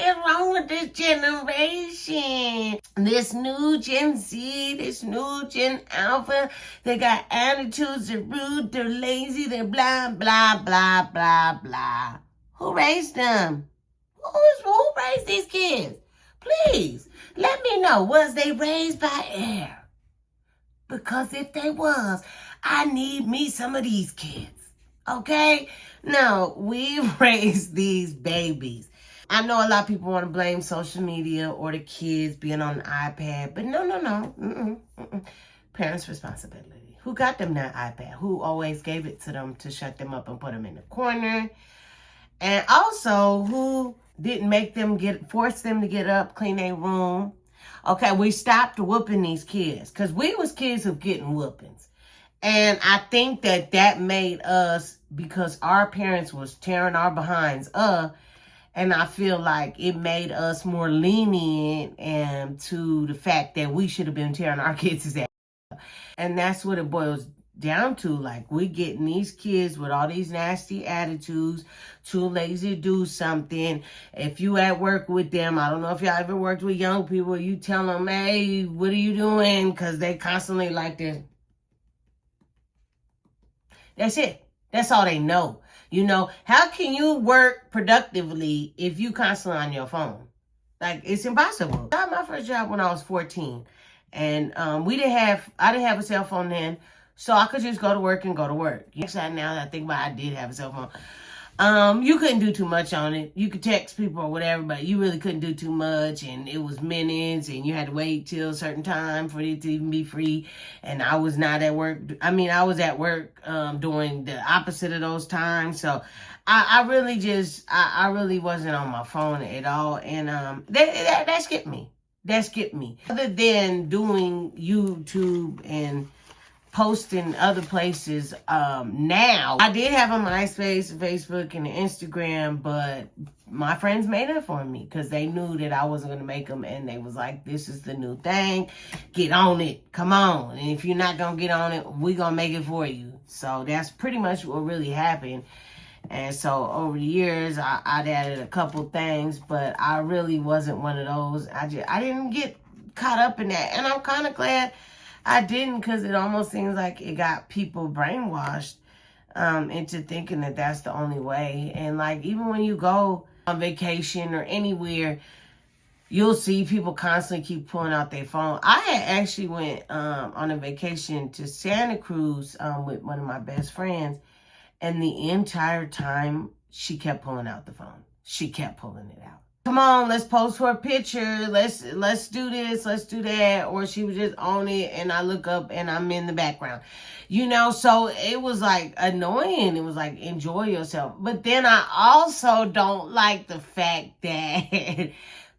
is wrong with this generation? This new Gen Z, this new Gen Alpha, they got attitudes, they're rude, they're lazy, they're blah, blah, blah, blah, blah. Who raised them? Who raised these kids? Please, let me know. Was they raised by air? Because if they was, I need me some of these kids. Okay? No, we raised these babies. I know a lot of people want to blame social media or the kids being on the iPad, but no. Parents' responsibility. Who got them that iPad? Who always gave it to them to shut them up and put them in the corner? And also, who didn't force them to get up, clean their room? Okay, we stopped whooping these kids because we was kids of getting whoopings. And I think that made us, because our parents was tearing our behinds up, and I feel like it made us more lenient and to the fact that we should have been tearing our kids' ass up. And that's what it boils down to. Like, we getting these kids with all these nasty attitudes, too lazy to do something. If you at work with them, I don't know if y'all ever worked with young people, you tell them, hey, what are you doing? Because they constantly like this. That's it. That's all they know. You know, how can you work productively if you constantly on your phone? Like, it's impossible. I got my first job when I was 14. And I didn't have a cell phone then. So I could just go to work and go to work. Actually, now that I think about it, I did have a cell phone. You couldn't do too much on it. You could text people or whatever, but you really couldn't do too much. And it was minutes, and you had to wait till a certain time for it to even be free. And I was not at work. I mean, I was at work doing the opposite of those times. So I really wasn't on my phone at all. And that skipped me. That skipped me. Other than doing YouTube and posting other places, now I did have a MySpace, Facebook, and Instagram, but my friends made it for me because they knew that I wasn't going to make them, and they was like, this is the new thing, get on it, come on, and if you're not going to get on it, we going to make it for you. So that's pretty much what really happened. And so over the years, I'd added a couple things, but I really wasn't one of those. I didn't get caught up in that, and I'm kind of glad I didn't, because it almost seems like it got people brainwashed into thinking that that's the only way. And like, even when you go on vacation or anywhere, you'll see people constantly keep pulling out their phone. I had actually went on a vacation to Santa Cruz with one of my best friends, and the entire time she kept pulling out the phone. She kept pulling it out. Come on, let's pose for a picture. Let's do this, let's do that. Or she would just own it, and I look up and I'm in the background. You know, so it was like annoying. It was like, enjoy yourself. But then I also don't like the fact that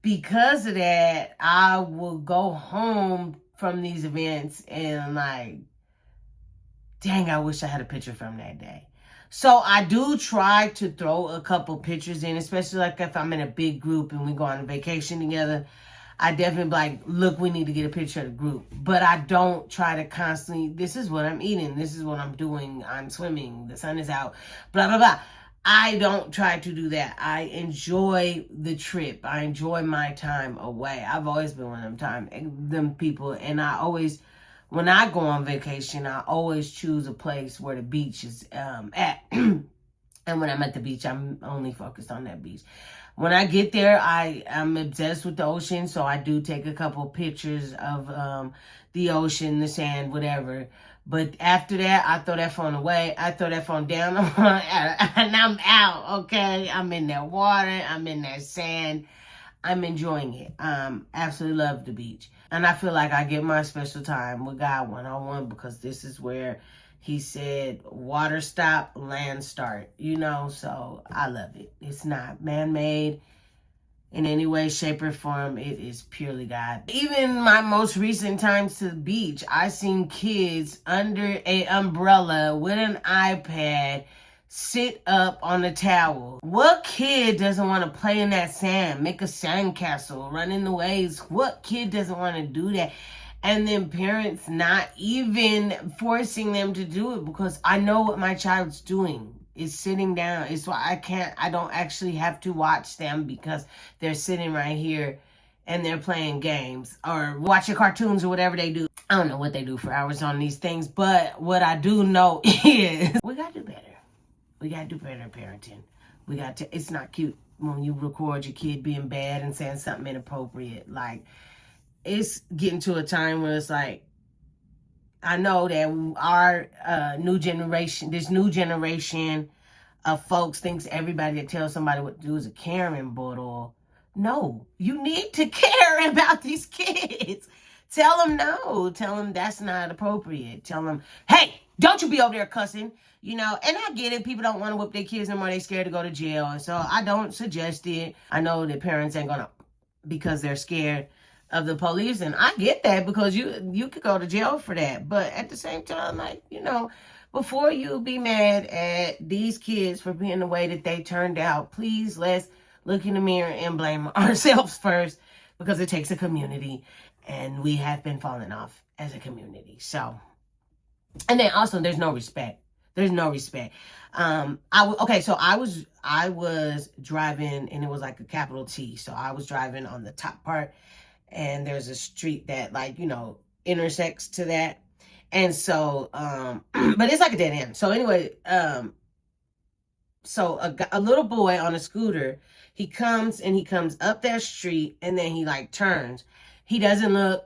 because of that, I will go home from these events and like, dang, I wish I had a picture from that day. So I do try to throw a couple pictures in, especially like if I'm in a big group and we go on a vacation together. I definitely be like, look, we need to get a picture of the group. But I don't try to constantly, this is what I'm eating, this is what I'm doing, I'm swimming, the sun is out, blah, blah, blah. I don't try to do that. I enjoy the trip. I enjoy my time away. I've always been one of them people, and I always, when I go on vacation, I always choose a place where the beach is at. And when I'm at the beach, I'm only focused on that beach. When I get there, I'm obsessed with the ocean, so I do take a couple pictures of the ocean, the sand, whatever. But after that, I throw that phone away. I throw that phone down, and I'm out, okay? I'm in that water. I'm in that sand. I'm enjoying it. Absolutely love the beach. And I feel like I get my special time with God one-on-one, because this is where he said, water stop, land start, you know? So I love it. It's not man-made in any way, shape, or form. It is purely God. Even my most recent times to the beach, I seen kids under an umbrella with an iPad sit up on the towel. What kid doesn't want to play in that sand, make a sandcastle, run in the waves? What kid doesn't want to do that? And then parents not even forcing them to do it, because I know what my child's doing. It's sitting down. It's why I don't actually have to watch them because they're sitting right here and they're playing games or watching cartoons or whatever they do. I don't know what they do for hours on these things, but what I do know is we got to do better. We got to do better parenting. It's not cute when you record your kid being bad and saying something inappropriate. Like, it's getting to a time where it's like, I know that our this new generation of folks thinks everybody that tells somebody what to do is a Karen, but no, you need to care about these kids. Tell them no. Tell them that's not appropriate. Tell them, hey, don't you be over there cussing. You know, and I get it. People don't want to whip their kids anymore. They're scared to go to jail. And so I don't suggest it. I know that parents ain't going to, because they're scared of the police. And I get that, because you could go to jail for that. But at the same time, like, you know, before you be mad at these kids for being the way that they turned out, please, let's look in the mirror and blame ourselves first, because it takes a community. And we have been falling off as a community. So, and then also there's no respect. There's no respect. So I was driving, and it was like a capital T. So I was driving on the top part, and there's a street that, like, you know, intersects to that. And so, but it's like a dead end. So anyway, so a little boy on a scooter, he comes up that street, and then he like turns. He doesn't look,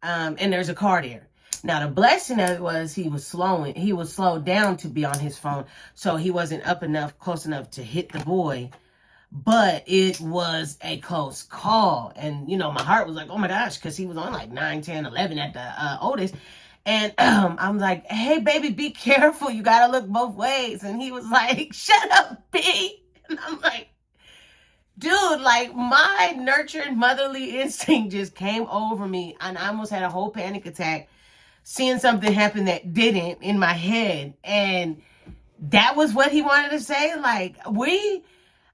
and there's a car there. Now, the blessing of it was he was slowed down to be on his phone, so he wasn't close enough to hit the boy, but it was a close call. And, you know, my heart was like, oh my gosh, because he was on like 9, 10, 11 at the oldest. And I'm like, hey, baby, be careful. You got to look both ways. And he was like, shut up, B. And I'm like, dude, like, my nurtured motherly instinct just came over me, and I almost had a whole panic attack seeing something happen that didn't in my head. And that was what he wanted to say. Like,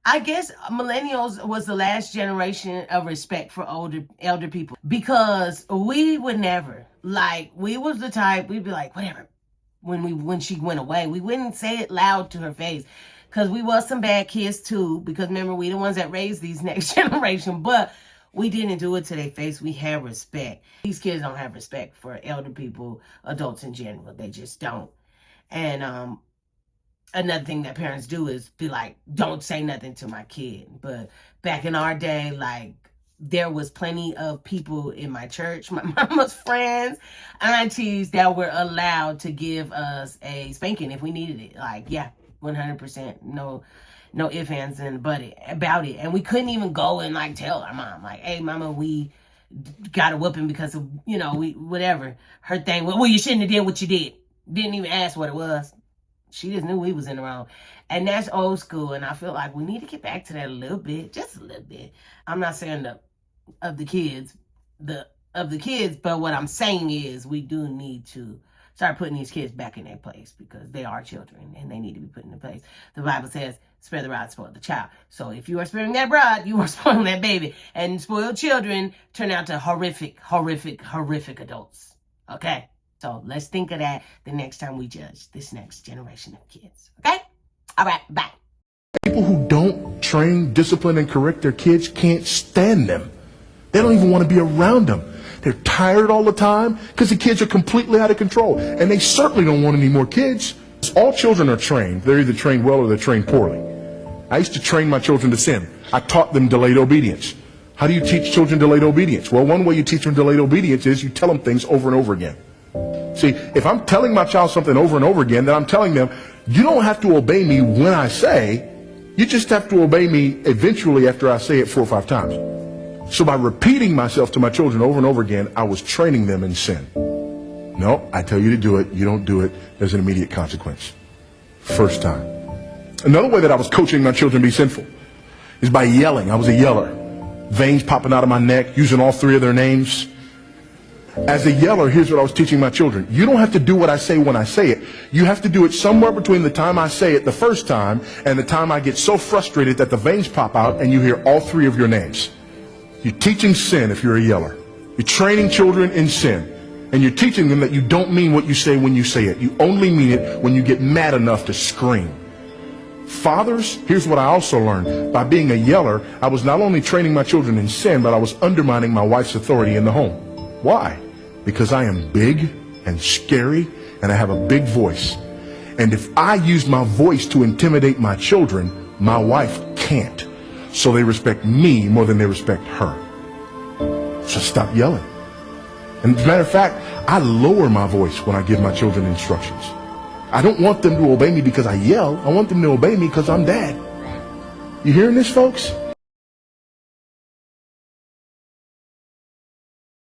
I guess millennials was the last generation of respect for elder people, because we would never, like, we was the type, we'd be like, whatever. When she went away, we wouldn't say it loud to her face, because we was some bad kids too, because remember, we the ones that raised these next generation, but we didn't do it to their face. We had respect. These kids don't have respect for elder people, adults in general. They just don't. And another thing that parents do is be like, don't say nothing to my kid. But back in our day, like, there was plenty of people in my church, my mama's friends, aunties, that were allowed to give us a spanking if we needed it. Like, yeah, 100%. No ifs, ands, and buts about it. And we couldn't even go and, like, tell our mom, like, hey, mama, we got a whooping because of, you know, whatever. Her thing, well, you shouldn't have did what you did. Didn't even ask what it was. She just knew we was in the wrong. And that's old school. And I feel like we need to get back to that a little bit, just a little bit. I'm not saying of the kids, but what I'm saying is we do need to start putting these kids back in their place, because they are children and they need to be put in their place. The Bible says, spare the rod, spoil the child. So if you are sparing that rod, you are spoiling that baby. And spoiled children turn out to horrific adults. Okay? So let's think of that the next time we judge this next generation of kids. Okay? All right, bye. People who don't train, discipline, and correct their kids can't stand them. They don't even want to be around them. They're tired all the time because the kids are completely out of control. And they certainly don't want any more kids. All children are trained. They're either trained well or they're trained poorly. I used to train my children to sin. I taught them delayed obedience. How do you teach children delayed obedience? Well, one way you teach them delayed obedience is you tell them things over and over again. See, if I'm telling my child something over and over again, then I'm telling them, you don't have to obey me when I say, you just have to obey me eventually after I say it 4 or 5 times. So by repeating myself to my children over and over again, I was training them in sin. No, I tell you to do it. You don't do it. There's an immediate consequence. First time. Another way that I was coaching my children to be sinful is by yelling. I was a yeller. Veins popping out of my neck, using all 3 of their names. As a yeller, here's what I was teaching my children. You don't have to do what I say when I say it. You have to do it somewhere between the time I say it the first time and the time I get so frustrated that the veins pop out and you hear all 3 of your names. You're teaching sin if you're a yeller. You're training children in sin. And you're teaching them that you don't mean what you say when you say it. You only mean it when you get mad enough to scream. Fathers, here's what I also learned. By being a yeller, I was not only training my children in sin, but I was undermining my wife's authority in the home. Why? Because I am big and scary and I have a big voice. And if I use my voice to intimidate my children, my wife can't. So they respect me more than they respect her. So stop yelling. And as a matter of fact, I lower my voice when I give my children instructions. I don't want them to obey me because I yell. I want them to obey me because I'm dad. You hearing this, folks?